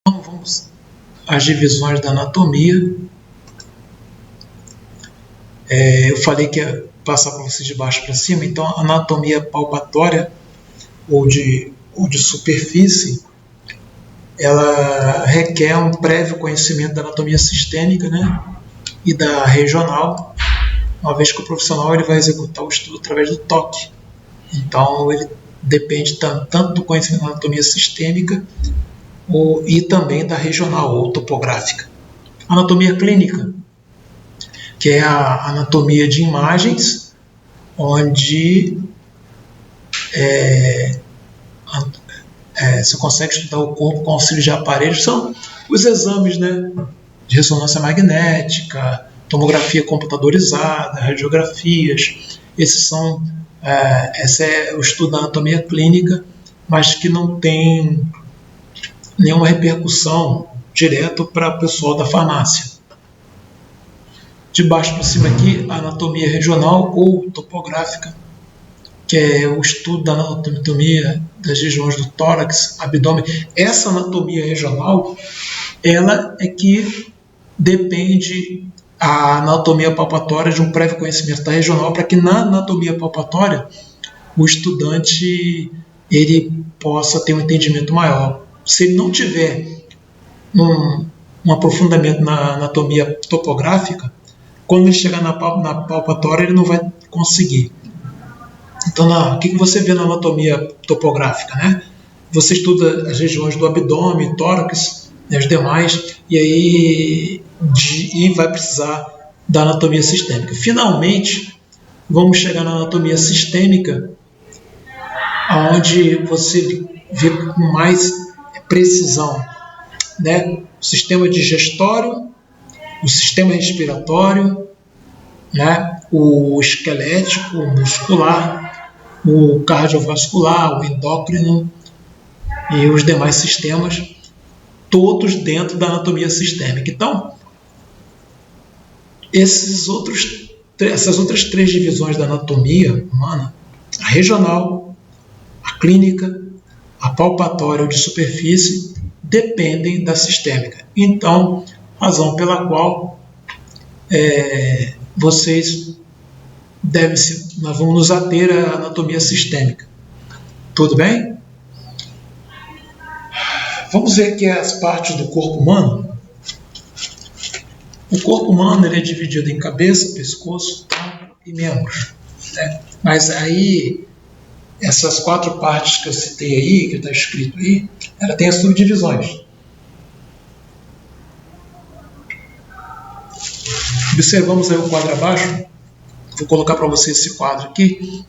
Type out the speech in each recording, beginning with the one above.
Então vamos às divisões da anatomia. Eu falei que ia passar para vocês de baixo para cima, então a anatomia palpatória ou de superfície, ela requer um prévio conhecimento da anatomia sistêmica, né, e da regional, uma vez que o profissional ele vai executar o estudo através do toque. Então ele depende tanto do conhecimento da anatomia sistêmica e também da regional ou topográfica. Anatomia clínica, que é a anatomia de imagens, onde você consegue estudar o corpo com auxílio de aparelhos. São os exames, né, de ressonância magnética, tomografia computadorizada, radiografias. Esse é o estudo da anatomia clínica, mas que não tem nenhuma repercussão direta para o pessoal da farmácia. De baixo para cima aqui, a anatomia regional ou topográfica, que é o estudo da anatomia das regiões do tórax, abdômen. Essa anatomia regional, ela é que depende a anatomia palpatória de um prévio conhecimento da regional, para que na anatomia palpatória o estudante ele possa ter um entendimento maior. Se ele não tiver um aprofundamento na anatomia topográfica, quando ele chegar na palpatória ele não vai conseguir. Então, o que você vê na anatomia topográfica, né? Você estuda as regiões do abdômen, tórax, né, as demais, e vai precisar da anatomia sistêmica. Finalmente, vamos chegar na anatomia sistêmica, onde você vê com mais precisão, né, o sistema digestório, o sistema respiratório, né, o esquelético, o muscular, o cardiovascular, o endócrino e os demais sistemas, todos dentro da anatomia sistêmica. Então, essas outras três divisões da anatomia humana, a regional, a clínica, a palpatória ou de superfície, dependem da sistêmica. Então, razão pela qual nós vamos nos ater à anatomia sistêmica. Tudo bem? Vamos ver aqui as partes do corpo humano. O corpo humano ele é dividido em cabeça, pescoço, tronco e membros, né? Mas aí, essas quatro partes que eu citei aí, que está escrito aí, ela tem as subdivisões. Observamos aí o quadro abaixo. Vou colocar para vocês esse quadro aqui.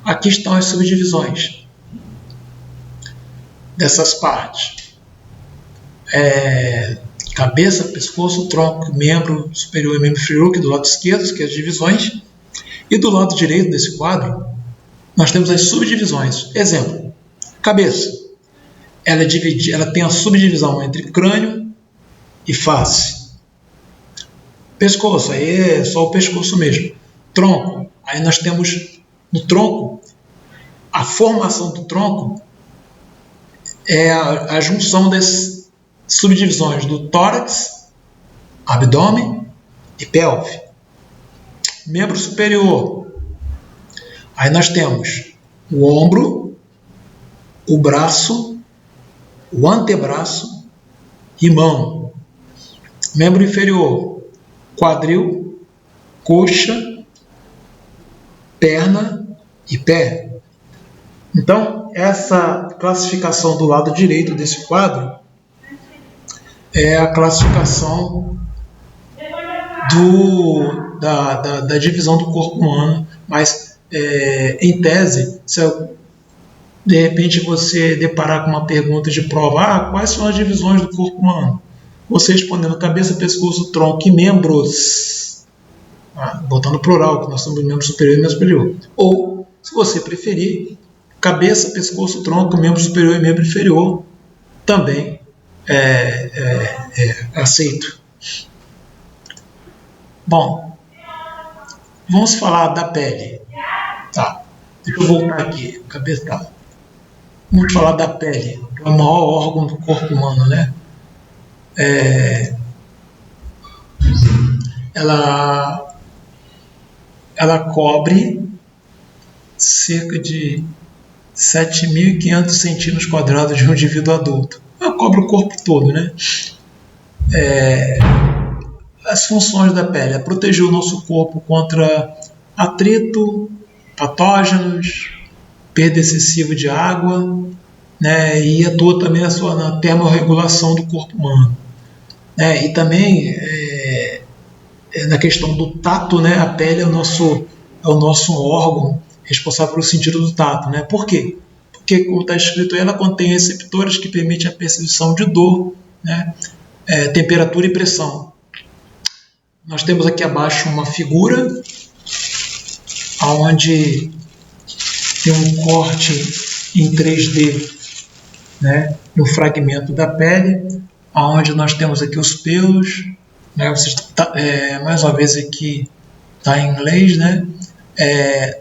Aqui estão as subdivisões dessas partes. Cabeça, pescoço, tronco, membro superior e membro inferior, que do lado esquerdo, que é as divisões. E do lado direito desse quadro, nós temos as subdivisões. Exemplo, cabeça. Ela tem a subdivisão entre crânio e face. Pescoço, aí é só o pescoço mesmo. Tronco, aí nós temos no tronco, a formação do tronco é a junção das subdivisões do tórax, abdômen e pelve. Membro superior, aí nós temos o ombro, o braço, o antebraço e mão. Membro inferior, quadril, coxa, perna e pé. Então, essa classificação do lado direito desse quadro é a classificação da divisão do corpo humano, mas em tese, se de repente você deparar com uma pergunta de prova, quais são as divisões do corpo humano? Você respondendo cabeça, pescoço, tronco e membros, botando no plural, que nós somos membro superior e membro superior. Ou, se você preferir, cabeça, pescoço, tronco, membro superior e membro inferior, também aceito. Bom, vamos falar da pele. Tá, deixa eu voltar aqui. Vamos falar da pele. que é o maior órgão do corpo humano, né? Ela cobre cerca de 7.500 centímetros quadrados de um indivíduo adulto. Ela cobre o corpo todo, né? As funções da pele é proteger o nosso corpo contra atrito, patógenos, perda excessiva de água, né? E atua também na termorregulação do corpo humano. E também na questão do tato, né? A pele é o nosso órgão responsável pelo sentido do tato, né? Por quê? Porque, como está escrito aí, ela contém receptores que permitem a percepção de dor, né? Temperatura e pressão. Nós temos aqui abaixo uma figura onde tem um corte em 3D, né, no fragmento da pele, onde nós temos aqui os pelos, né, mais uma vez aqui está em inglês, né?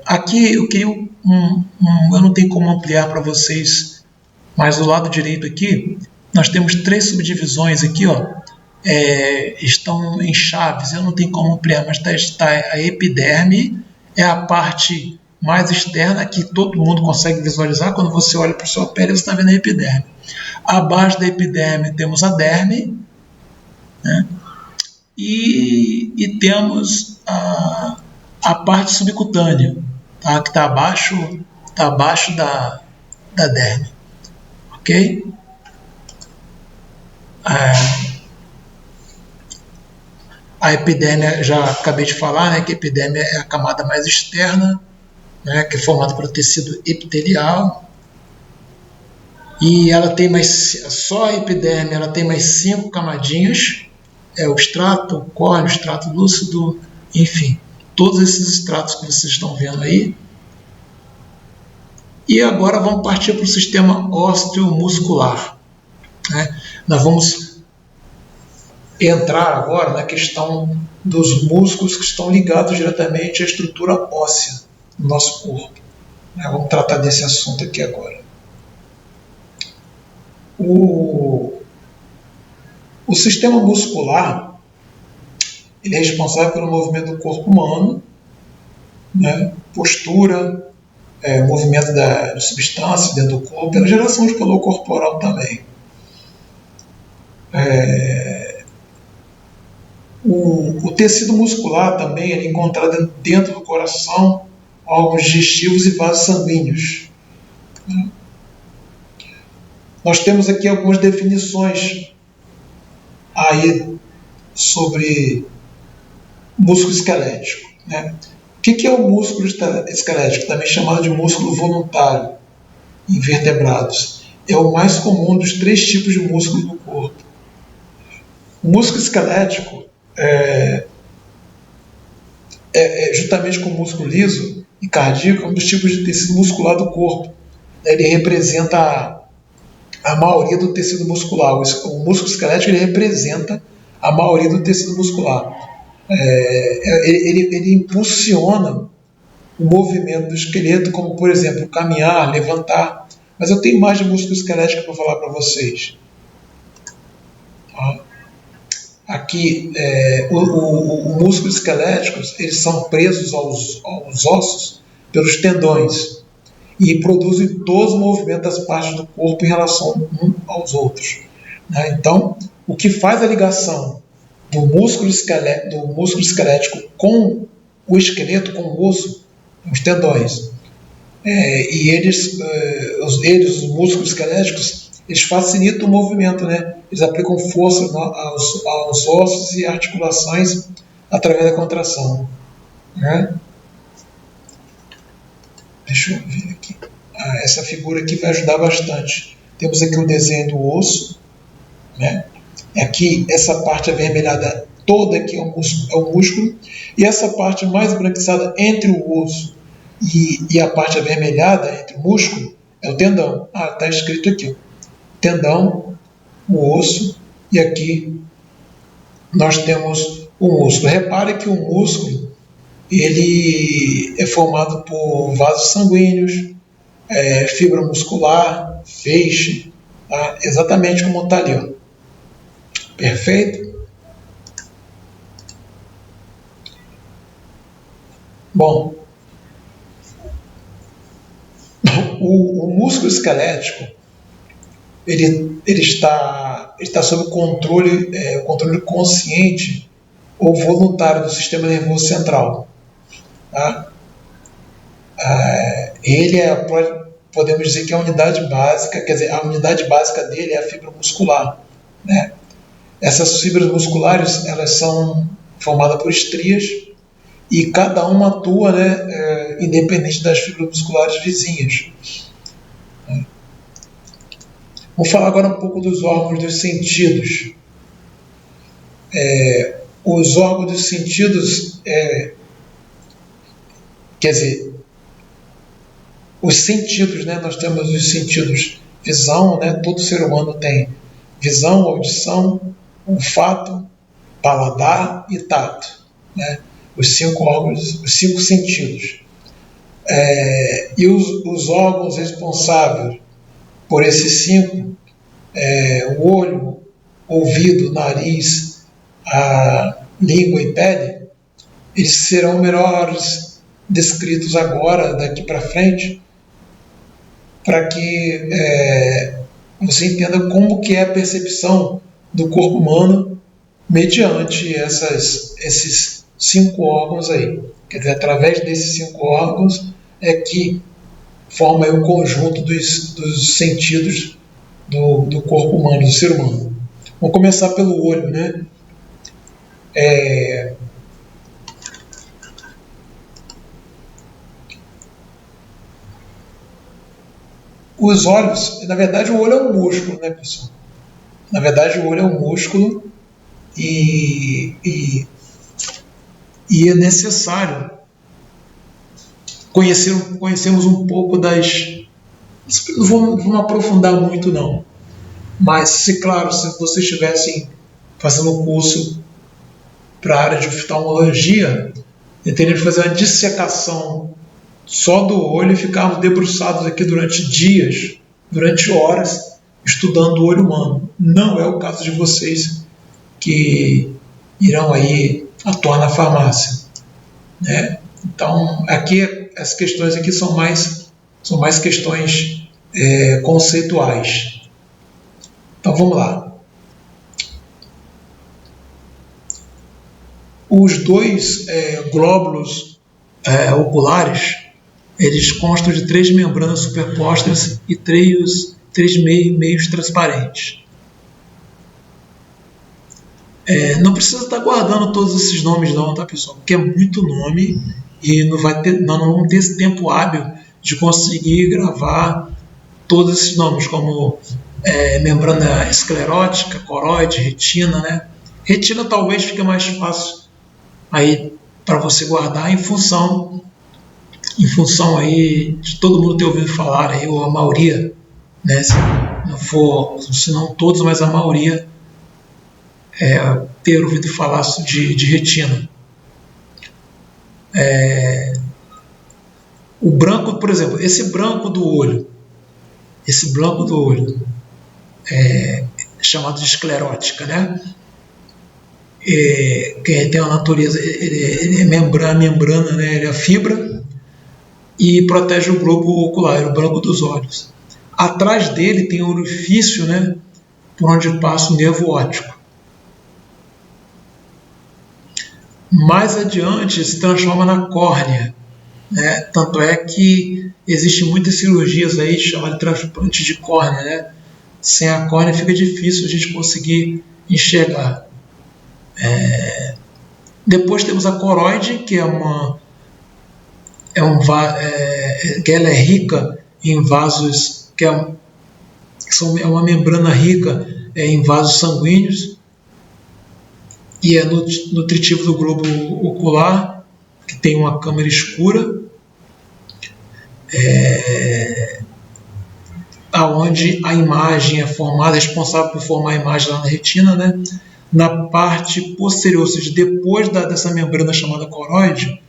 Aqui eu queria eu não tenho como ampliar para vocês, mas do lado direito aqui nós temos 3 subdivisões aqui, estão em chaves, eu não tenho como ampliar, mas está a epiderme, é a parte mais externa que todo mundo consegue visualizar. Quando você olha para a sua pele, você está vendo a epiderme. Abaixo da epiderme temos a derme, né? E temos a parte subcutânea, tá? Que está abaixo da derme, ok? A epiderme, já acabei de falar, né, que a epiderme é a camada mais externa, né, que é formada pelo tecido epitelial, e ela tem só a epiderme, ela tem mais 5 camadinhas, o estrato, o córneo, o estrato lúcido, enfim, todos esses estratos que vocês estão vendo aí. E agora vamos partir para o sistema osteomuscular, né? Nós vamos entrar agora na questão dos músculos que estão ligados diretamente à estrutura óssea do nosso corpo. Vamos tratar desse assunto aqui agora. O sistema muscular, ele é responsável pelo movimento do corpo humano, né? Postura, movimento de substâncias dentro do corpo, pela geração de calor corporal também. O tecido muscular também é encontrado dentro do coração, órgãos digestivos e vasos sanguíneos. Nós temos aqui algumas definições aí sobre músculo esquelético, né? O que é o músculo esquelético? Também chamado de músculo voluntário em vertebrados. É o mais comum dos 3 tipos de músculo do corpo. O músculo esquelético juntamente com o músculo liso e cardíaco, é um dos tipos de tecido muscular do corpo. Ele representa a maioria do tecido muscular. O músculo esquelético ele representa a maioria do tecido muscular. Ele impulsiona o movimento do esqueleto, como, por exemplo, caminhar, levantar. Mas eu tenho mais de músculo esquelético para falar para vocês. Aqui, o músculo esquelético, eles são presos aos ossos pelos tendões e produzem todos os movimentos das partes do corpo em relação uns aos outros, né? Então, o que faz a ligação do músculo esquelético com o esqueleto, com o osso, os tendões, e os músculos esqueléticos, eles facilitam o movimento, né? Eles aplicam força aos ossos e articulações através da contração, né? Deixa eu ver aqui. Essa figura aqui vai ajudar bastante. Temos aqui o desenho do osso, né? Aqui, essa parte avermelhada toda aqui é o músculo, e essa parte mais esbranquiçada entre o osso e a parte avermelhada entre o músculo é o tendão. Está escrito aqui, tendão, o osso, e aqui nós temos o músculo. Repare que o músculo ele é formado por vasos sanguíneos, fibra muscular, feixe, tá? Exatamente como está ali, ó. Perfeito? Bom, o músculo esquelético ele está sob o controle consciente ou voluntário do sistema nervoso central. Tá? Ele podemos dizer que é a unidade básica, quer dizer, a unidade básica dele é a fibra muscular. Né? Essas fibras musculares, elas são formadas por estrias e cada uma atua, né, independente das fibras musculares vizinhas. Vou falar agora um pouco dos órgãos dos sentidos. Os órgãos dos sentidos, quer dizer, os sentidos, né? Nós temos os sentidos visão, né? Todo ser humano tem visão, audição, olfato, paladar e tato, né? Os 5 órgãos, os 5 sentidos. E os órgãos responsáveis por esses 5, o olho, ouvido, nariz, a língua e pele, eles serão melhores descritos agora, daqui para frente, para que você entenda como que é a percepção do corpo humano mediante esses 5 órgãos aí. Quer dizer, através desses 5 órgãos é que forma aí o conjunto dos sentidos do corpo humano, do ser humano. Vamos começar pelo olho, né? Os olhos, na verdade o olho é um músculo, né, pessoal? Na verdade o olho é um músculo e é necessário conhecermos um pouco das... Não vamos aprofundar muito não, mas se claro, se vocês estivessem fazendo um curso para a área de oftalmologia, teríamos que fazer uma dissecação só do olho e ficarmos debruçados aqui durante dias, durante horas, estudando o olho humano. Não é o caso de vocês que irão aí atuar na farmácia, né? Então, aqui as questões aqui são mais questões conceituais. Então, vamos lá. Os 2 glóbulos oculares, eles constam de 3 membranas superpostas e 3 meios transparentes. Não precisa estar guardando todos esses nomes não, tá, pessoal? Porque é muito nome e nós não vamos ter esse tempo hábil de conseguir gravar todos esses nomes, como membrana esclerótica, coroide, retina, né? Retina talvez fique mais fácil aí para você guardar em função aí de todo mundo ter ouvido falar aí, ou a maioria, né? Se não todos, mas a maioria ter ouvido falar de retina. O branco, por exemplo, esse branco do olho é chamado de esclerótica, né? Que tem uma natureza, ele é membrana, né? Ele é a fibra e protege o globo ocular, o branco dos olhos. Atrás dele tem um orifício, né? Por onde passa o nervo óptico. Mais adiante se transforma na córnea, né? Tanto é que existem muitas cirurgias aí chamadas de transplante de córnea, né? Sem a córnea fica difícil a gente conseguir enxergar. Depois temos a coroide, que ela é rica em vasos, é uma membrana rica em vasos sanguíneos e é nutritivo do globo ocular, que tem uma câmara escura, aonde a imagem é formada, responsável por formar a imagem lá na retina, né? Na parte posterior, ou seja, depois dessa membrana chamada coroide,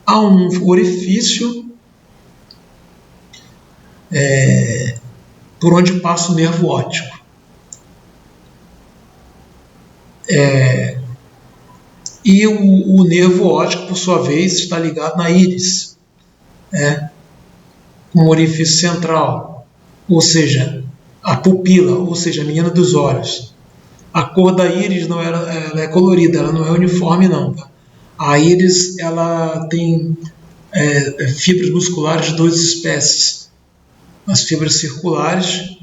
há um orifício por onde passa o nervo óptico. E o nervo óptico, por sua vez, está ligado na íris, com o orifício central, ou seja, a pupila, ou seja, a menina dos olhos. A cor da íris ela é colorida, ela não é uniforme não. Tá? A íris ela tem fibras musculares de duas espécies. As fibras circulares,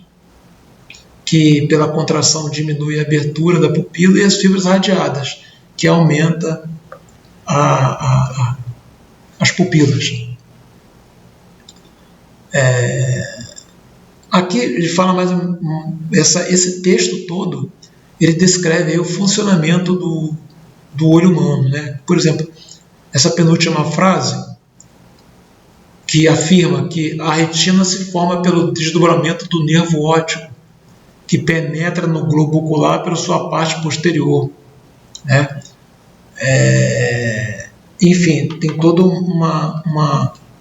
que pela contração diminui a abertura da pupila, e as fibras radiadas, que aumenta as pupilas. Aqui ele fala mais esse texto todo, ele descreve aí o funcionamento do olho humano, né? Por exemplo, essa penúltima frase, que afirma que a retina se forma pelo desdobramento do nervo óptico, que penetra no globo ocular pela sua parte posterior, né? Enfim, tem todo um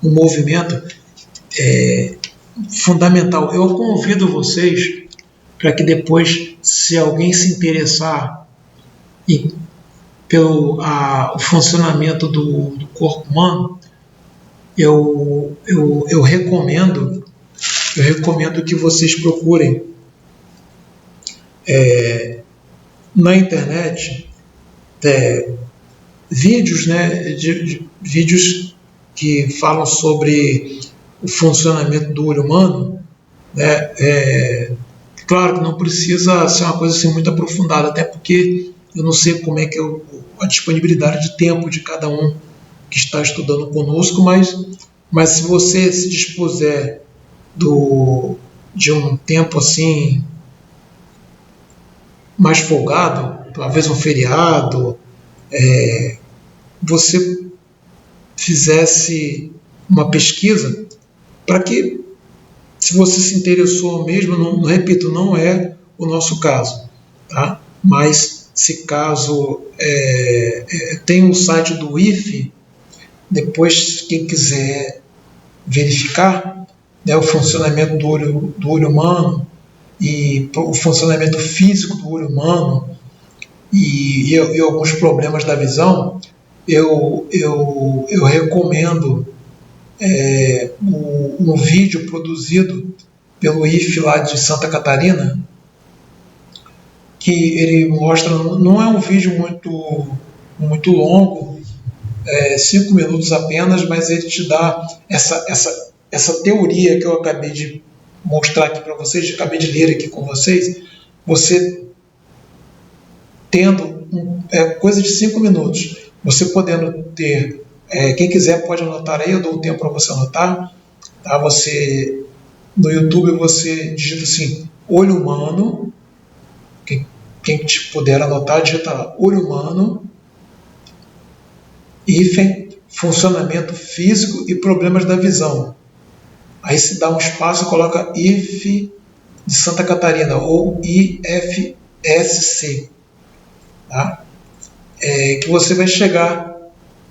movimento fundamental. Eu convido vocês para que depois, se alguém se interessar pelo o funcionamento do corpo humano, eu recomendo que vocês procurem na internet vídeos, né, vídeos que falam sobre o funcionamento do olho humano, né? Claro que não precisa ser uma coisa assim muito aprofundada, até porque eu não sei como é que é a disponibilidade de tempo de cada um que está estudando conosco, mas se você se dispuser de um tempo assim mais folgado, talvez um feriado, você fizesse uma pesquisa para que, se você se interessou mesmo, não repito, não é o nosso caso, tá? Mas se caso tem um site do IFE, depois quem quiser verificar, né, o funcionamento do olho humano e o funcionamento físico do olho humano e alguns problemas da visão, eu recomendo um vídeo produzido pelo IFE lá de Santa Catarina, que ele mostra, não é um vídeo muito longo, 5 minutos apenas, mas ele te dá essa teoria que eu acabei de mostrar aqui para vocês, acabei de ler aqui com vocês, você tendo coisa de 5 minutos, você podendo ter, quem quiser pode anotar aí, eu dou um tempo para você anotar, tá? Você, no YouTube você digita assim, olho humano, quem puder anotar, digita lá, olho humano, hífen, funcionamento físico e problemas da visão. Aí se dá um espaço e coloca IFE de Santa Catarina, ou IFSC, tá? Que você vai chegar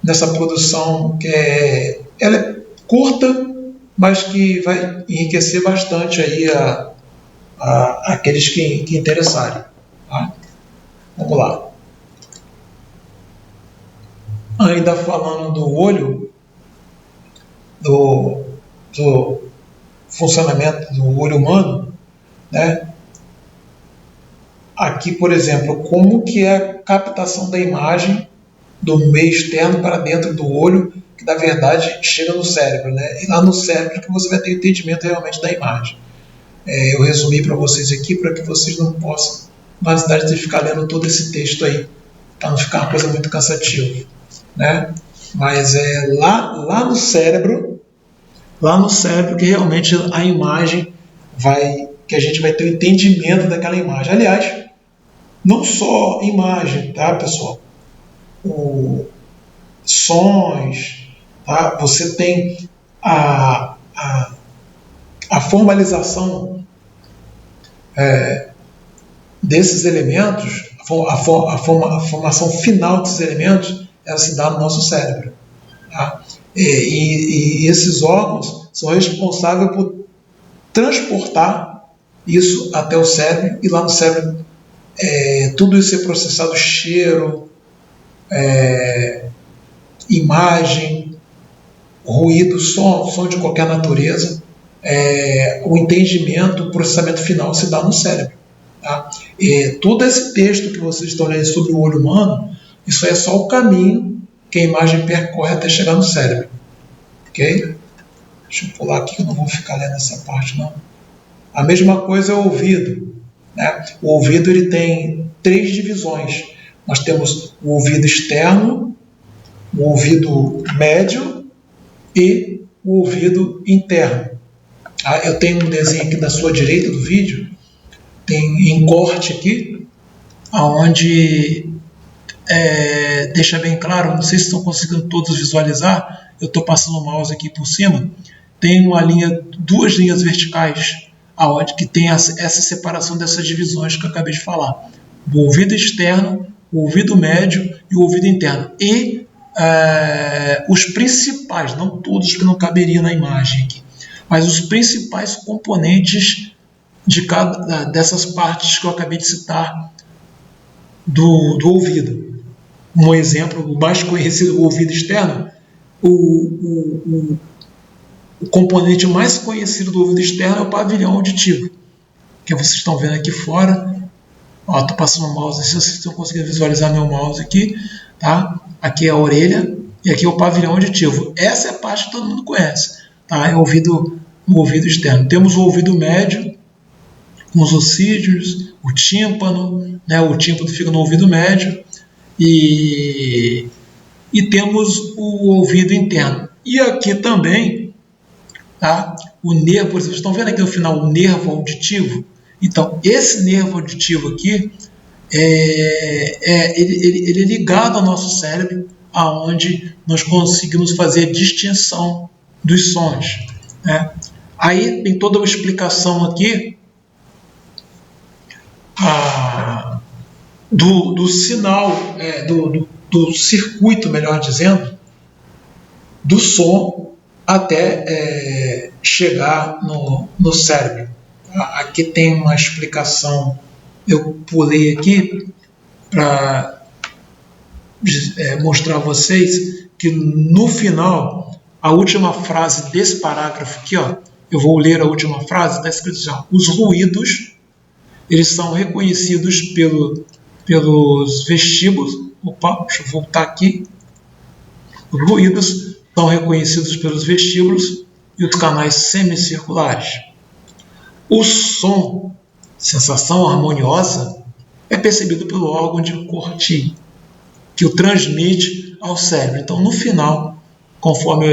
nessa produção que ela é curta, mas que vai enriquecer bastante aí aqueles que interessarem. Tá? Vamos lá. Ainda falando do olho, do funcionamento do olho humano, né? Aqui, por exemplo, como que é a captação da imagem do meio externo para dentro do olho, que na verdade chega no cérebro, né? E lá no cérebro que você vai ter entendimento realmente da imagem. Eu resumi para vocês aqui para que vocês não possam mais necessidade de ficar lendo todo esse texto aí, para não ficar uma coisa muito cansativa, né? Mas lá no cérebro que realmente a imagem que a gente vai ter o entendimento daquela imagem. Aliás, não só imagem, tá, pessoal? Sons, tá? Você tem a formalização desses elementos, a formação final desses elementos, ela se dá no nosso cérebro. Tá? E esses órgãos são responsáveis por transportar isso até o cérebro, e lá no cérebro tudo isso é processado, cheiro, imagem, ruído, som de qualquer natureza, o entendimento, o processamento final se dá no cérebro. Tá? Todo esse texto que vocês estão lendo sobre o olho humano, isso é só o caminho que a imagem percorre até chegar no cérebro. Ok? Deixa eu pular aqui que eu não vou ficar lendo essa parte não. A mesma coisa é o ouvido. Né? O ouvido ele tem 3 divisões. Nós temos o ouvido externo, o ouvido médio e o ouvido interno. Eu tenho um desenho aqui da sua direita do vídeo, tem em corte aqui, onde deixa bem claro, não sei se estão conseguindo todos visualizar, eu estou passando o mouse aqui por cima, tem uma linha, 2 linhas verticais, aonde que tem essa separação dessas divisões que eu acabei de falar. O ouvido externo, o ouvido médio e o ouvido interno. E os principais, não todos que não caberiam na imagem aqui, mas os principais componentes de cada dessas partes que eu acabei de citar do ouvido. Um exemplo, o mais conhecido, o ouvido externo, o componente mais conhecido do ouvido externo é o pavilhão auditivo, que vocês estão vendo aqui fora. Estou passando o mouse, se vocês estão conseguindo visualizar meu mouse aqui, tá? Aqui é a orelha e aqui é o pavilhão auditivo. Essa é a parte que todo mundo conhece, tá? É o ouvido externo. Temos o ouvido médio, com os ossídios, o tímpano, né? O tímpano fica no ouvido médio, e temos o ouvido interno. E aqui também, tá? O nervo, por exemplo, estão vendo aqui no final o nervo auditivo? Então, esse nervo auditivo aqui, ele é ligado ao nosso cérebro, aonde nós conseguimos fazer a distinção dos sons. Né? Aí tem toda uma explicação aqui do sinal, do circuito, melhor dizendo, do som até chegar no cérebro. Aqui tem uma explicação, eu pulei aqui para mostrar a vocês que no final, a última frase desse parágrafo aqui, eu vou ler a última frase, está escrito assim, os ruídos, eles são reconhecidos pelos vestíbulos. Opa, deixa eu voltar aqui. Os ruídos são reconhecidos pelos vestíbulos e os canais semicirculares. O som, sensação harmoniosa, é percebido pelo órgão de Corti, que o transmite ao cérebro. Então, no final, conforme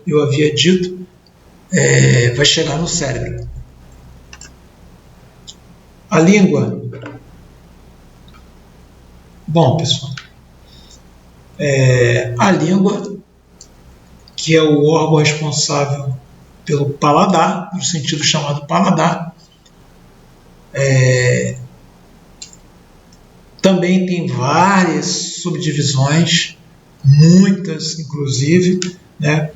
eu havia dito, vai chegar no cérebro. A língua. Bom, pessoal, a língua, que é o órgão responsável pelo paladar, no sentido chamado paladar, também tem várias subdivisões, muitas inclusive, né?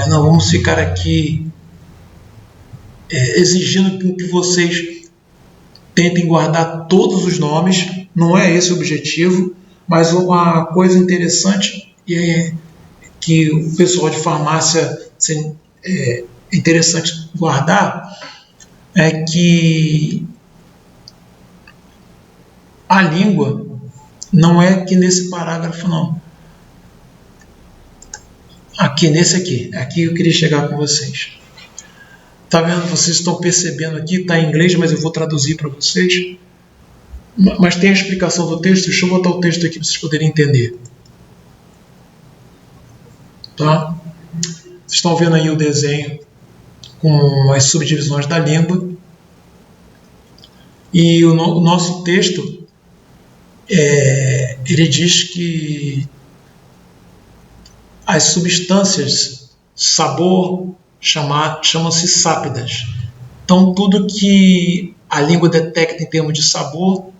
Não vamos ficar aqui exigindo que vocês tentem guardar todos os nomes, não é esse o objetivo, mas uma coisa interessante que o pessoal de farmácia é interessante guardar é que a língua não é aqui nesse parágrafo não, aqui nesse aqui eu queria chegar com vocês. Tá vendo? Vocês estão percebendo aqui, está em inglês, mas eu vou traduzir para vocês. Mas tem a explicação do texto, deixa eu botar o texto aqui para vocês poderem entender. Tá? Vocês estão vendo aí o desenho com as subdivisões da língua. E o nosso texto, ele diz que as substâncias, sabor, chamam-se sápidas. Então, tudo que a língua detecta em termos de sabor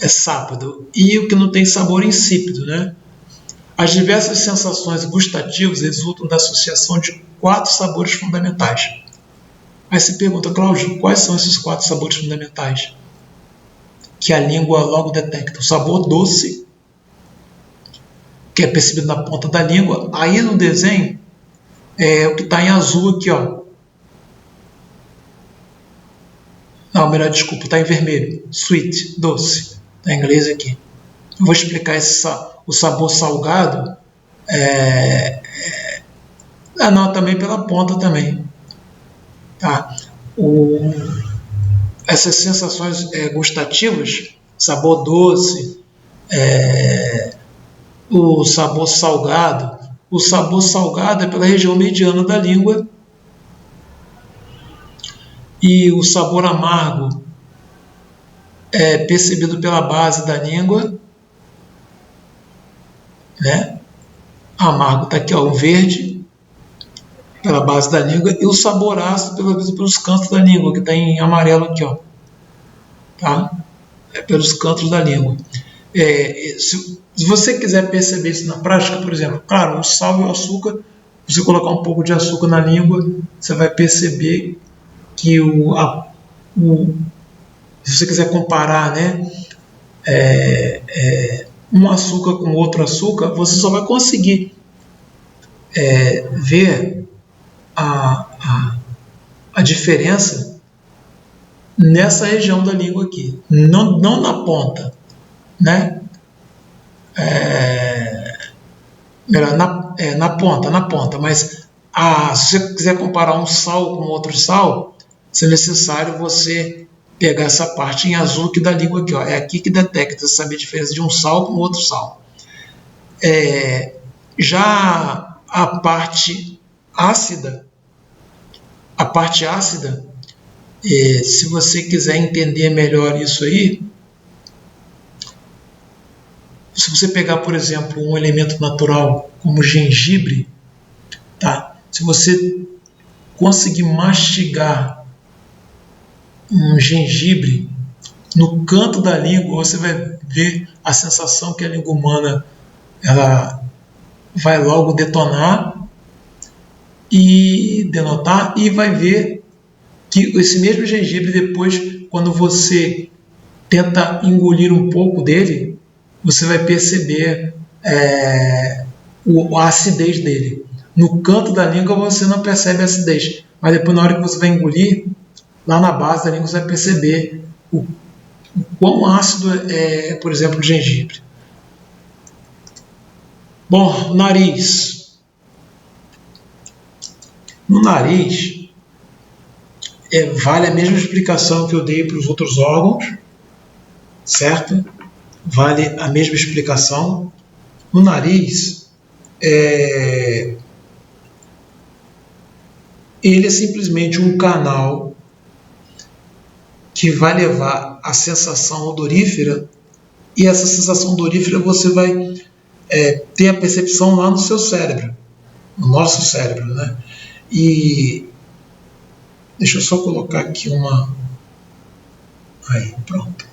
é sápido. E o que não tem sabor é insípido, né? As diversas sensações gustativas resultam da associação de 4 sabores fundamentais. Aí se pergunta, Cláudio, quais são esses 4 sabores fundamentais que a língua logo detecta? O sabor doce, que é percebido na ponta da língua. Aí no desenho, é o que está em azul aqui, ó. Não, melhor, desculpa, está em vermelho. Sweet, doce. Está em inglês aqui. Eu vou explicar o sabor salgado. Não, também pela ponta também. Tá? Essas sensações gustativas, sabor doce, o sabor salgado. O sabor salgado é pela região mediana da língua. E o sabor amargo é percebido pela base da língua, né? Amargo está aqui, ó, o verde, pela base da língua, e o sabor ácido pelos cantos da língua, que está em amarelo aqui, ó, tá? Pelos cantos da língua. Se você quiser perceber isso na prática, por exemplo, claro, o sal e o açúcar, se você colocar um pouco de açúcar na língua, você vai perceber que se você quiser comparar, né, um açúcar com outro açúcar, você só vai conseguir ver a diferença nessa região da língua aqui, não na ponta, né? Na ponta, mas se você quiser comparar um sal com outro sal, é necessário você pegar essa parte em azul aqui da língua aqui, ó. É aqui que detecta, saber a diferença de um sal com outro sal. Já a parte ácida, se você quiser entender melhor isso aí, se você pegar, por exemplo, um elemento natural como gengibre, tá? Se você conseguir mastigar um gengibre no canto da língua, você vai ver a sensação que a língua humana ela vai logo denotar e vai ver que esse mesmo gengibre depois, quando você tenta engolir um pouco dele, você vai perceber a acidez dele. No canto da língua você não percebe a acidez, mas depois na hora que você vai engolir, lá na base da língua você vai perceber o quão ácido é, por exemplo, o gengibre. Bom, nariz. No nariz, vale a mesma explicação que eu dei para os outros órgãos, certo? Vale a mesma explicação. No nariz, ele é simplesmente um canal que vai levar a sensação odorífera, e essa sensação odorífera você vai ter a percepção lá no seu cérebro, no nosso cérebro, né? E deixa eu só colocar aqui aí, pronto.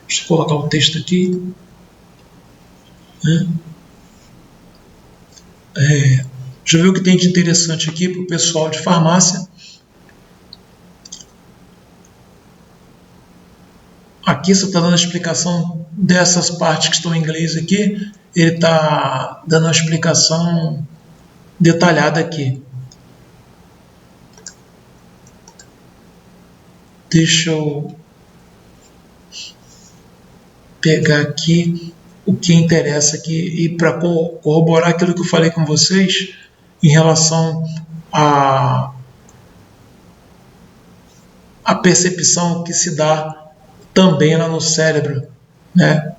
Deixa eu colocar o texto aqui, né? Deixa eu ver o que tem de interessante aqui para o pessoal de farmácia. Aqui você está dando a explicação dessas partes que estão em inglês aqui. Ele está dando uma explicação detalhada aqui. Deixa eu pegar aqui o que interessa aqui e para corroborar aquilo que eu falei com vocês em relação à percepção que se dá também lá no cérebro, né?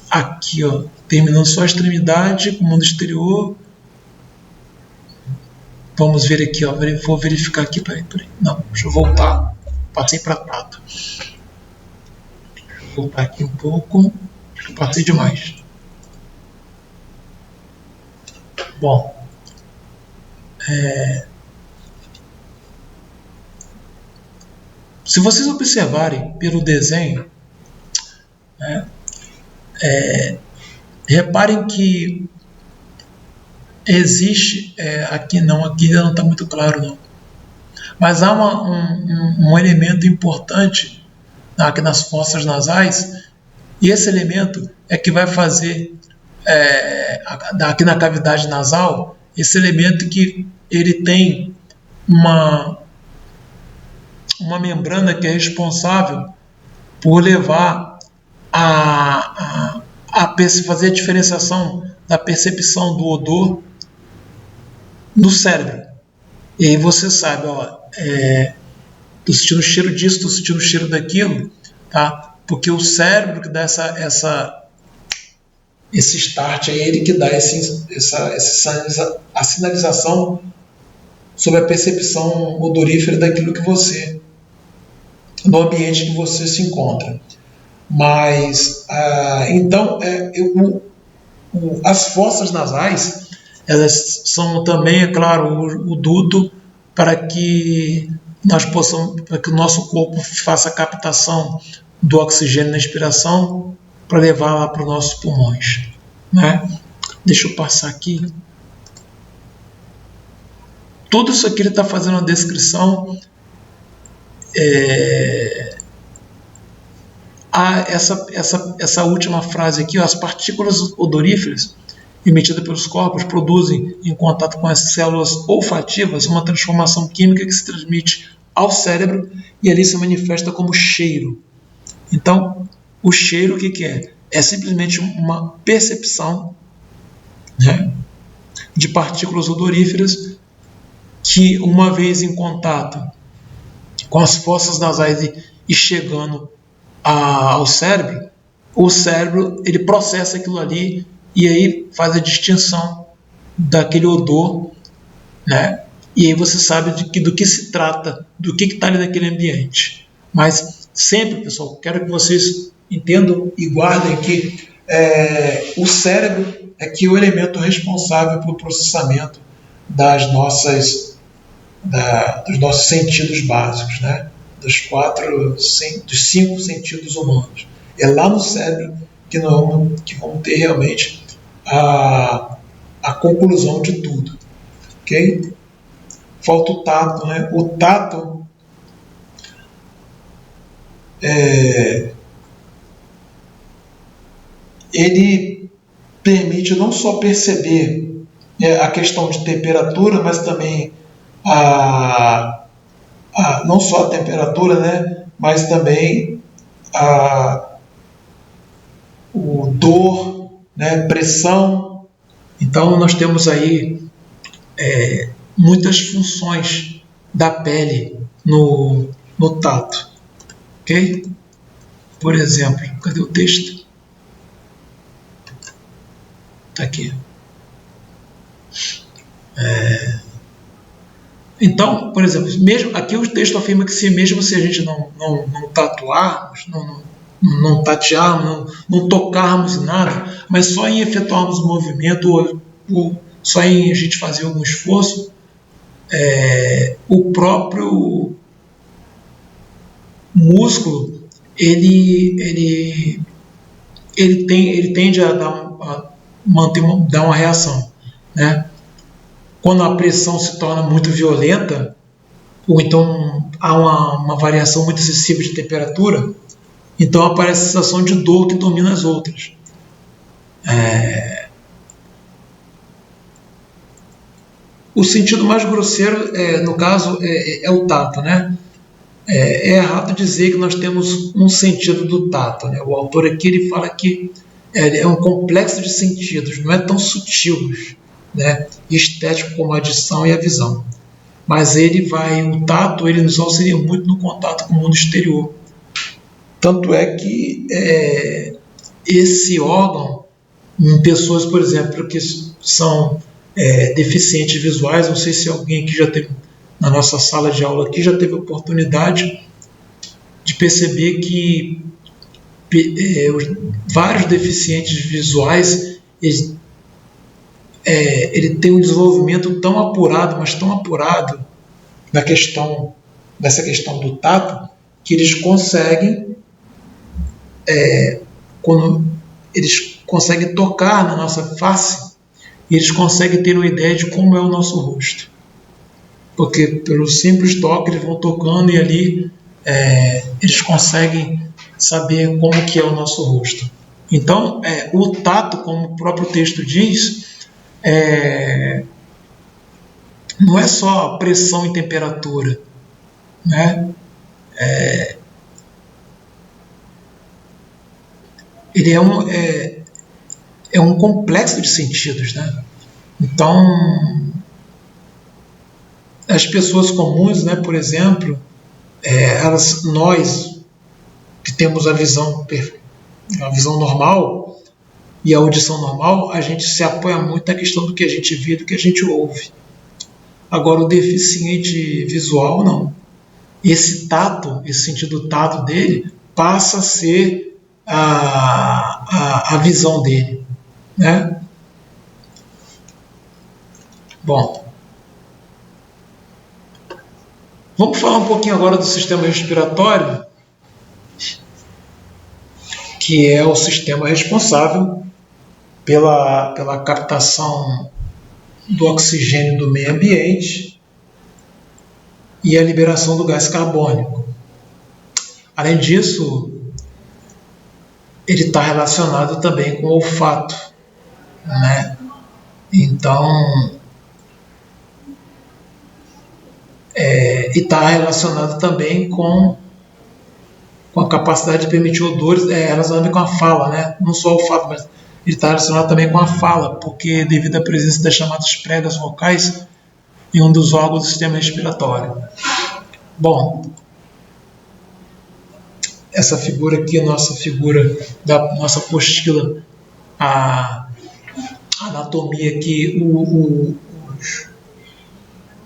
Aqui, ó, terminando só a extremidade com o mundo exterior. Vamos ver aqui, ó, vou verificar aqui, peraí. Não, deixa eu voltar, passei para tato. Deixa eu voltar aqui um pouco, acho que passei demais. Bom, se vocês observarem pelo desenho, né, reparem que existe, aqui ainda não está muito claro não, mas há um elemento importante aqui nas fossas nasais, e esse elemento é que vai fazer, aqui na cavidade nasal, esse elemento que ele tem uma membrana que é responsável por levar a fazer a diferenciação da percepção do odor no cérebro. E aí você sabe, estou sentindo o cheiro disso, estou sentindo o cheiro daquilo, tá? Porque o cérebro que dá esse start, é ele que dá a sinalização sobre a percepção odorífera daquilo que você, no ambiente que você se encontra. Mas, então, as fossas nasais, elas são também, é claro, o duto para que para que o nosso corpo faça a captação do oxigênio na expiração para levar lá para os nossos pulmões, né? Deixa eu passar aqui. Tudo isso aqui ele está fazendo uma descrição. Essa última frase aqui, as partículas odoríferas emitidas pelos corpos produzem, em contato com as células olfativas, uma transformação química que se transmite ao cérebro e ali se manifesta como cheiro. Então, o cheiro, o que é? É simplesmente uma percepção, né, de partículas odoríferas que, uma vez em contato com as fossas nasais e chegando ao cérebro, o cérebro ele processa aquilo ali e aí faz a distinção daquele odor, né? E aí você sabe do que se trata, do que está ali naquele ambiente. Mas sempre, pessoal, quero que vocês entendam e guardem que o cérebro é que é o elemento responsável pelo processamento dos nossos sentidos básicos, né? Dos 5 sentidos humanos. É lá no cérebro que vamos ter realmente a conclusão de tudo. Ok? Falta o tato, né? O tato ele permite não só perceber a questão de temperatura, mas também não só a temperatura, né, mas também o dor, né, pressão. Então nós temos aí muitas funções da pele no tato, ok? Por exemplo, cadê o texto? Está aqui. Então, por exemplo, mesmo aqui o texto afirma que mesmo se a gente não tatuarmos, não tatearmos, não tocarmos em nada, mas só em efetuarmos o movimento ou só em a gente fazer algum esforço, o próprio músculo ele tende a dar uma reação, né? Quando a pressão se torna muito violenta, ou então há uma variação muito excessiva de temperatura, então aparece a sensação de dor que domina as outras. O sentido mais grosseiro, no caso, é o tato, né? É errado dizer que nós temos um sentido do tato, né? O autor aqui ele fala que é um complexo de sentidos, não é tão sutil, né, estético como a audição e a visão, mas o tato ele nos auxilia muito no contato com o mundo exterior. Tanto é que esse órgão, em pessoas, por exemplo, que são deficientes visuais, não sei se alguém aqui já teve, na nossa sala de aula aqui, já teve a oportunidade de perceber que vários deficientes visuais ele tem um desenvolvimento tão apurado, mas tão apurado nessa questão do tato, que eles conseguem quando eles conseguem tocar na nossa face, e eles conseguem ter uma ideia de como é o nosso rosto. Porque pelo simples toque eles vão tocando e ali eles conseguem saber como que é o nosso rosto. Então, o tato, como o próprio texto diz, não é só pressão e temperatura, né? Ele é um complexo de sentidos, né? Então, as pessoas comuns, né, por exemplo, nós que temos a visão normal e a audição normal, a gente se apoia muito na questão do que a gente vê, do que a gente ouve. Agora, o deficiente visual, não. Esse tato, esse sentido tato dele, passa a ser a visão dele, né? Bom, vamos falar um pouquinho agora do sistema respiratório, que é o sistema responsável pela captação do oxigênio do meio ambiente e a liberação do gás carbônico. Além disso, ele está relacionado também com o olfato, né? Então, e está relacionado também com a capacidade de permitir odores, relacionado com a fala, né? Não só o olfato, mas ele está relacionado também com a fala, porque devido à presença das chamadas pregas vocais em um dos órgãos do sistema respiratório. Bom, essa figura aqui, a nossa figura da nossa apostila, a anatomia aqui,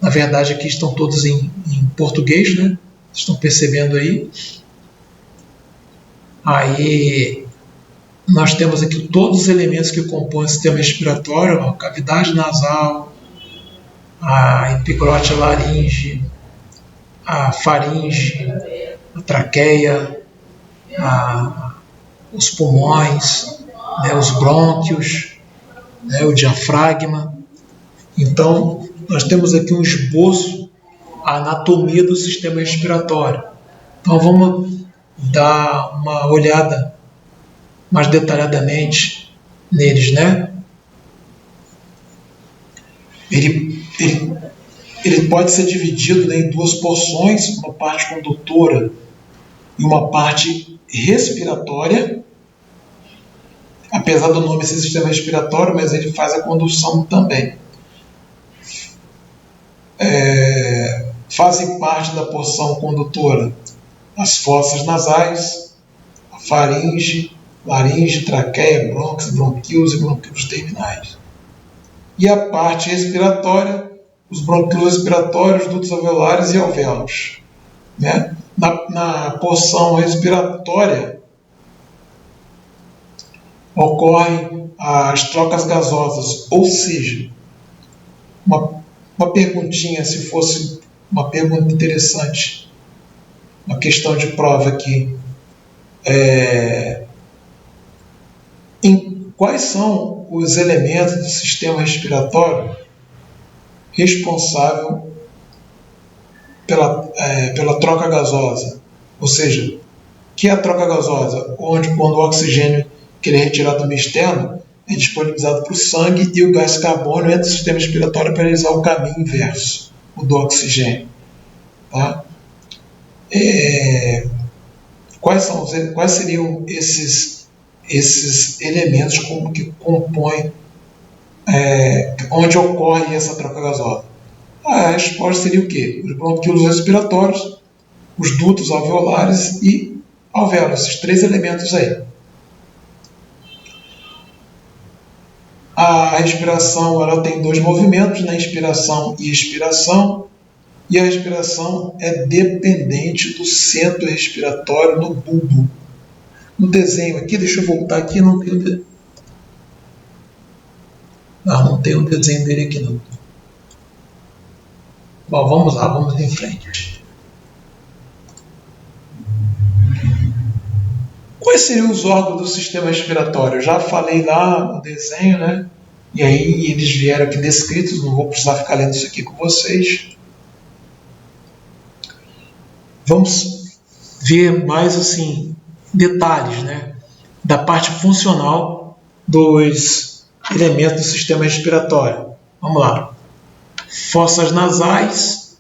na verdade aqui estão todos em português, né? Estão percebendo aí? Aí nós temos aqui todos os elementos que compõem o sistema respiratório: a cavidade nasal, a epiglote, a laringe, a faringe, a traqueia, os pulmões, né, os brônquios, né, o diafragma. Então, nós temos aqui um esboço, a anatomia do sistema respiratório. Então, vamos dar uma olhada mais detalhadamente neles, né? Ele pode ser dividido, né, em duas porções, uma parte condutora e uma parte respiratória. Apesar do nome ser sistema respiratório, mas ele faz a condução também. Fazem parte da porção condutora as fossas nasais, a faringe, laringe, traqueia, brônquios, bronquíolos e bronquíolos terminais. E a parte respiratória, os bronquíolos respiratórios, dutos alveolares e alvéolos, né? Na porção respiratória ocorrem as trocas gasosas, ou seja, uma perguntinha, se fosse uma pergunta interessante, uma questão de prova aqui, quais são os elementos do sistema respiratório responsável pela troca gasosa? Ou seja, que é a troca gasosa? Quando o oxigênio que ele é retirado do meio externo é disponibilizado para o sangue e o gás carbônico entra no sistema respiratório para realizar o caminho inverso, o do oxigênio. Tá? Quais seriam esses elementos que compõem, onde ocorre essa troca gasosa? A resposta seria o quê? Os bronquíolos respiratórios, os dutos alveolares e alvéolos, esses três elementos aí. A respiração, ela tem dois movimentos, né? Inspiração e expiração. E a respiração é dependente do centro respiratório no bulbo. No desenho aqui, deixa eu voltar aqui, não tem o desenho dele aqui não. Bom, vamos lá, vamos em frente. Quais seriam os órgãos do sistema respiratório? Eu já falei lá no desenho, né? E aí eles vieram aqui descritos, não vou precisar ficar lendo isso aqui com vocês. Vamos ver mais assim detalhes, né, da parte funcional dos elementos do sistema respiratório. Vamos lá. Fossas nasais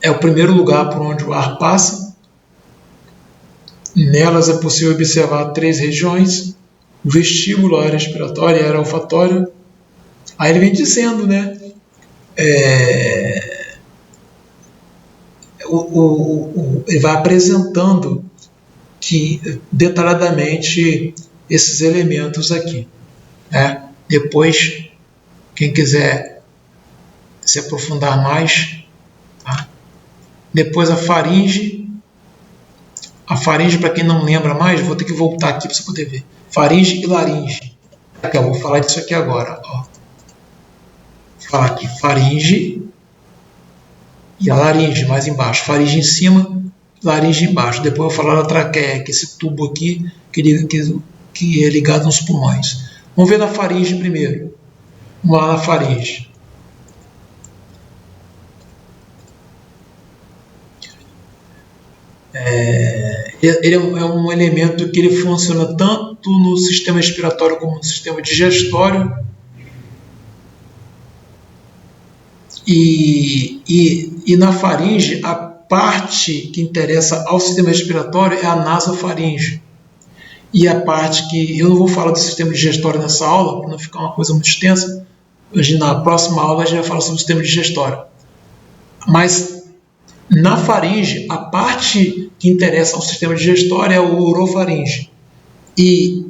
é o primeiro lugar por onde o ar passa. Nelas é possível observar 3 regiões: o vestíbulo, a área respiratória e a área olfatória. Aí ele vem dizendo, né, ele vai apresentando detalhadamente esses elementos aqui, né? Depois, quem quiser se aprofundar mais, tá? Depois a faringe. A faringe, para quem não lembra mais, vou ter que voltar aqui para você poder ver. Faringe e laringe. Eu vou falar disso aqui agora. Ó. Vou falar aqui, faringe e a laringe mais embaixo. Faringe em cima, laringe embaixo. Depois eu vou falar da traqueia, que é esse tubo aqui que é ligado nos pulmões. Vamos ver na faringe primeiro. Vamos lá na faringe. Ele é um elemento que ele funciona tanto no sistema respiratório como no sistema digestório. E na faringe, a parte que interessa ao sistema respiratório é a nasofaringe. E a parte que eu não vou falar do sistema digestório nessa aula, para não ficar uma coisa muito extensa. Hoje, na próxima aula, a gente vai falar sobre o sistema digestório. Mas na faringe, a parte que interessa ao sistema digestório é o orofaringe. E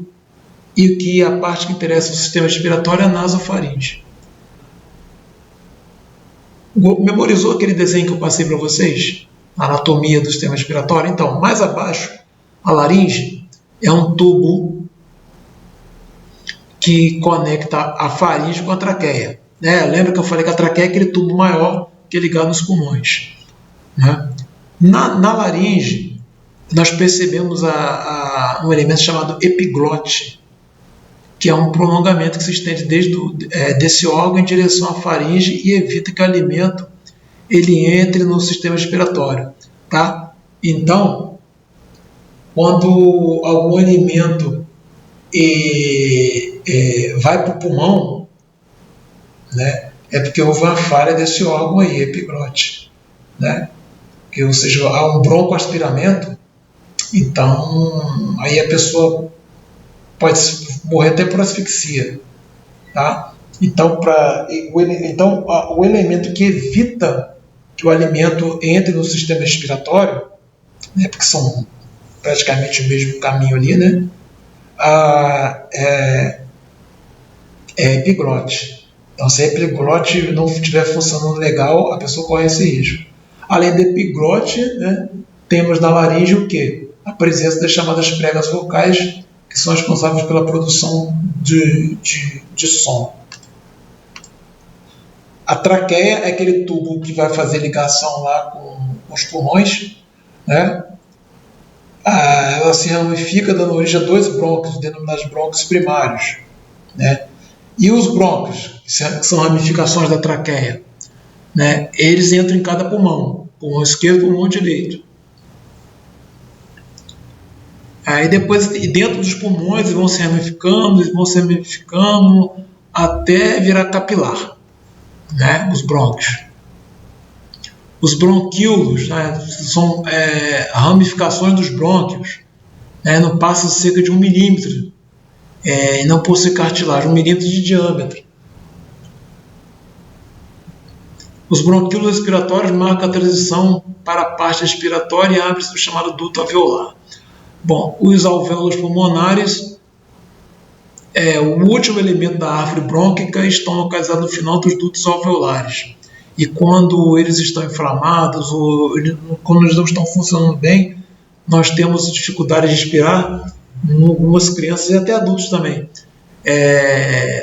que a parte que interessa ao sistema respiratório é a nasofaringe. Memorizou aquele desenho que eu passei para vocês? A anatomia do sistema respiratório? Então, mais abaixo, a laringe é um tubo que conecta a faringe com a traqueia. Lembra que eu falei que a traqueia é aquele tubo maior que é ligado nos pulmões. Né? Na laringe, nós percebemos um elemento chamado epiglote, que é um prolongamento que se estende desse órgão em direção à faringe e evita que o alimento ele entre no sistema respiratório. Tá? Então, quando algum alimento vai para o pulmão, né, é porque houve uma falha desse órgão aí, epiglote. Né? Ou seja, há um broncoaspiramento, então aí a pessoa pode morrer até por asfixia. Tá? Então, o elemento que evita que o alimento entre no sistema respiratório, né, porque são praticamente o mesmo caminho ali, né, é epiglote. Então, se a epiglote não estiver funcionando legal, a pessoa corre esse risco. Além do epiglote, né, temos na laringe o quê? A presença das chamadas pregas vocais, que são responsáveis pela produção de som. A traqueia é aquele tubo que vai fazer ligação lá com os pulmões, né? Ela se ramifica, dando origem a 2 brônquios, denominados brônquios primários, né? E os brônquios, que são ramificações da traqueia, né? Eles entram em cada pulmão esquerdo e pulmão direito. Aí depois, dentro dos pulmões, eles vão se ramificando até virar capilar, né? Os brônquios. Os bronquíolos, né, são ramificações dos brônquios, né? Não passa cerca de 1 milímetro, e não possui cartilagem, 1 milímetro de diâmetro. Os bronquíolos respiratórios marcam a transição para a parte respiratória e abre-se o chamado duto alveolar. Bom, os alvéolos pulmonares, o último elemento da árvore brônquica, estão localizados no final dos dutos alveolares. E quando eles estão inflamados ou quando eles não estão funcionando bem, nós temos dificuldade de respirar em algumas crianças e até adultos também.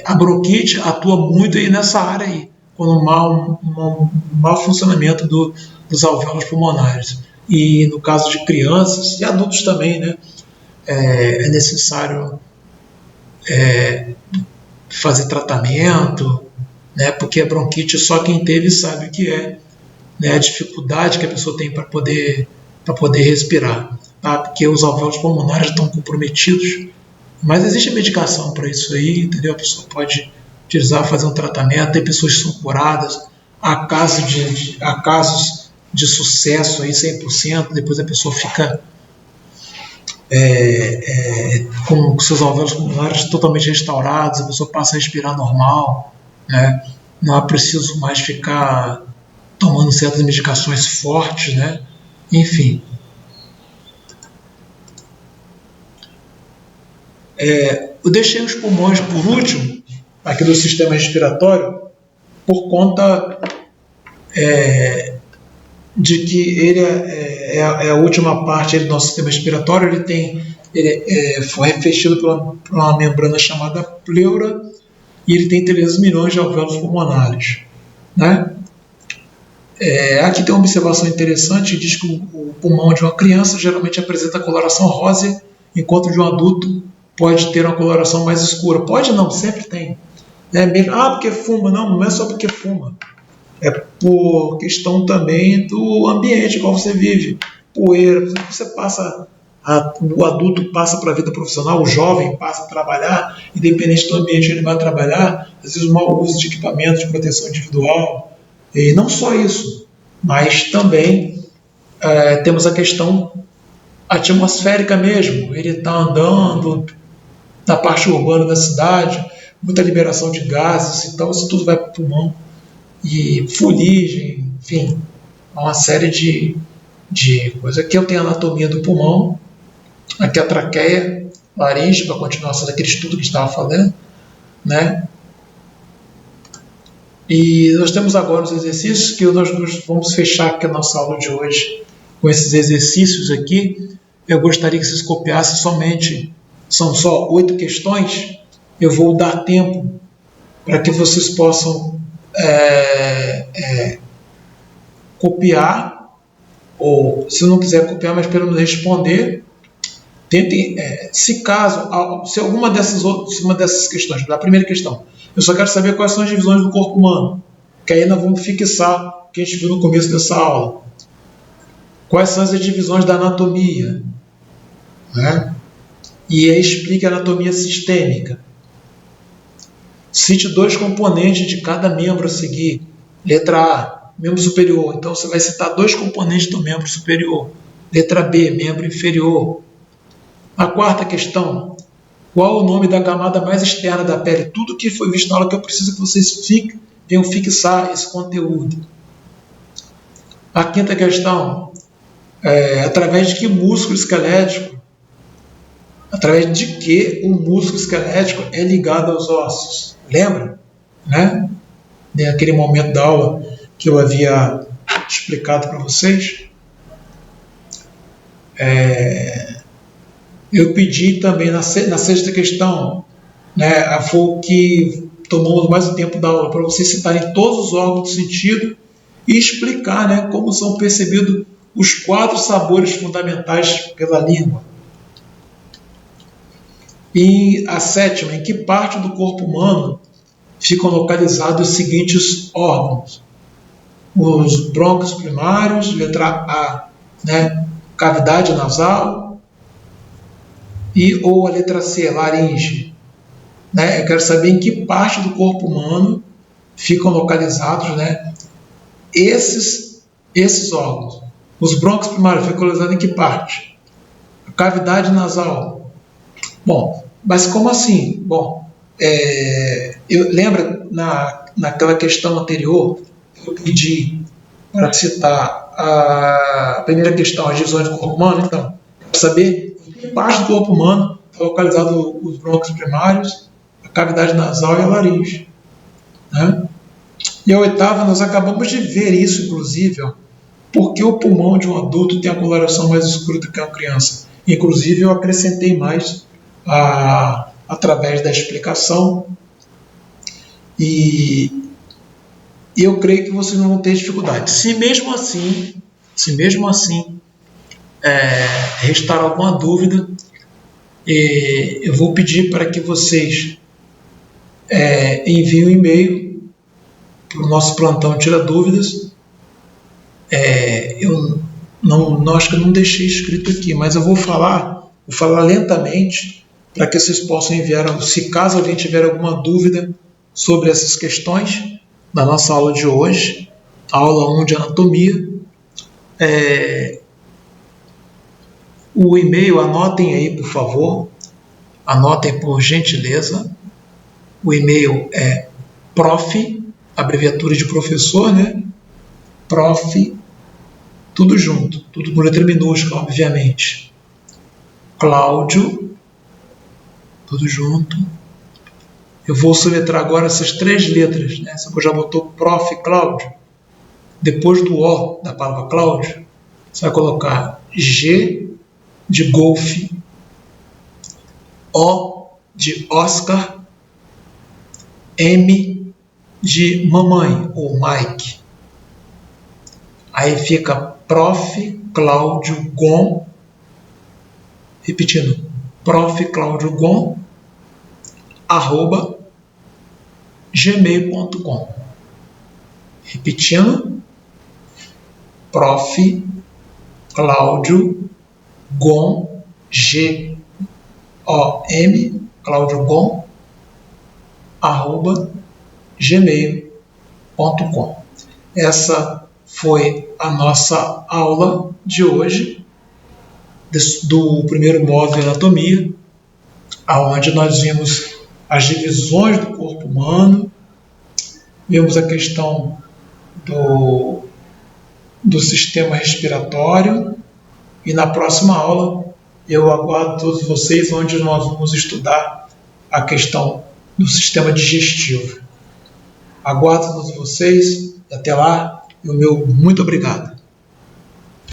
A bronquite atua muito aí nessa área aí, quando um mau funcionamento dos alvéolos pulmonares. E no caso de crianças e adultos também, né, é necessário fazer tratamento, né? Porque a bronquite só quem teve sabe o que é, né? A dificuldade que a pessoa tem para poder respirar, tá? Porque os alvéolos pulmonares estão comprometidos, mas existe medicação para isso aí, entendeu? A pessoa pode utilizar, fazer um tratamento, tem pessoas que são curadas, há casos de sucesso aí 100%, depois a pessoa fica com seus alvéolos pulmonares totalmente restaurados, a pessoa passa a respirar normal, né? Não é preciso mais ficar tomando certas medicações fortes, né? Enfim. Eu deixei os pulmões por último, aqui do sistema respiratório, por conta de que ele é a última parte do nosso sistema respiratório. Ele foi revestido por uma membrana chamada pleura, e ele tem 13 milhões de alvéolos pulmonares, né? Aqui tem uma observação interessante, diz que o pulmão de uma criança geralmente apresenta coloração rosa, enquanto de um adulto pode ter uma coloração mais escura. Pode não, sempre tem. Né? Porque fuma. Não é só porque fuma. É por questão também do ambiente qual você vive. Poeira, você passa, o adulto passa para a vida profissional, o jovem passa a trabalhar, independente do ambiente que ele vai trabalhar, às vezes o mau uso de equipamentos de proteção individual. E não só isso, mas também temos a questão atmosférica mesmo. Ele está andando na parte urbana da cidade, muita liberação de gases, então isso tudo vai para o pulmão. E fuligem, enfim, uma série de coisas. Aqui eu tenho a anatomia do pulmão, aqui a traqueia, laringe, para a continuação daquele estudo que estava falando, né? E nós temos agora os exercícios que nós vamos fechar aqui a nossa aula de hoje com esses exercícios aqui. Eu gostaria que vocês copiassem somente, são só 8 questões. Eu vou dar tempo para que vocês possam copiar, ou se não quiser copiar, mas pelo menos responder. Tentem, se alguma dessas questões, da primeira questão, eu só quero saber quais são as divisões do corpo humano, que aí nós vamos fixar o que a gente viu no começo dessa aula. Quais são as divisões da anatomia, né? E aí explique a anatomia sistêmica. Cite 2 componentes de cada membro a seguir. Letra A, membro superior. Então você vai citar 2 componentes do membro superior. Letra B, membro inferior. A quarta questão, qual o nome da camada mais externa da pele? Tudo que foi visto na aula que eu preciso que vocês venham fixar esse conteúdo. A quinta questão, através de que músculo esquelético? Através de que o músculo esquelético é ligado aos ossos? Lembra? Né? Naquele momento da aula que eu havia explicado para vocês. Eu pedi também na sexta questão, né, foi o que tomou mais o tempo da aula, para vocês citarem todos os órgãos do sentido e explicar, né, como são percebidos os 4 sabores fundamentais pela língua. E a sétima, em que parte do corpo humano ficam localizados os seguintes órgãos? Os brônquios primários, letra A, né, cavidade nasal, ou a letra C, laringe. Né? Eu quero saber em que parte do corpo humano ficam localizados, né, esses órgãos. Os brônquios primários ficam localizados em que parte? A cavidade nasal. Bom, mas como assim? Bom, lembra naquela questão anterior, eu pedi para citar a primeira questão, as divisões do corpo humano. Então, para saber em que parte do corpo humano está localizado os brônquios primários, a cavidade nasal e a laringe. Né? E a oitava, nós acabamos de ver isso, inclusive, porque o pulmão de um adulto tem a coloração mais escura do que uma criança. Inclusive, eu acrescentei mais através da explicação, e eu creio que vocês não vão ter dificuldade. Se mesmo assim restar alguma dúvida, Eu vou pedir para que vocês enviem um e-mail para o nosso plantão Tira Dúvidas. Eu acho que eu não deixei escrito aqui, mas eu vou falar lentamente para que vocês possam enviar, se caso alguém tiver alguma dúvida sobre essas questões da nossa aula de hoje, aula 1 de anatomia. O e-mail, anotem aí, por favor, anotem por gentileza. O e-mail é prof, abreviatura de professor, né? Prof, tudo junto, tudo com letra minúscula, obviamente. Cláudio, tudo junto. Eu vou soletrar agora essas 3 letras, né? Você já botou prof. Cláudio. Depois do O da palavra Cláudio, você vai colocar G de golfe, O de Oscar, M de mamãe ou Mike. Aí fica prof. Cláudio Gon, repetindo, prof. Cláudio Gon, @gmail.com. Repetindo, prof. Cláudio Gon, G-O-M, Cláudio Gon, @gmail.com. Essa foi a nossa aula de hoje do primeiro módulo de anatomia, onde nós vimos as divisões do corpo humano, vimos a questão do sistema respiratório, e na próxima aula eu aguardo todos vocês, onde nós vamos estudar a questão do sistema digestivo. Aguardo todos vocês, e até lá, e o meu muito obrigado.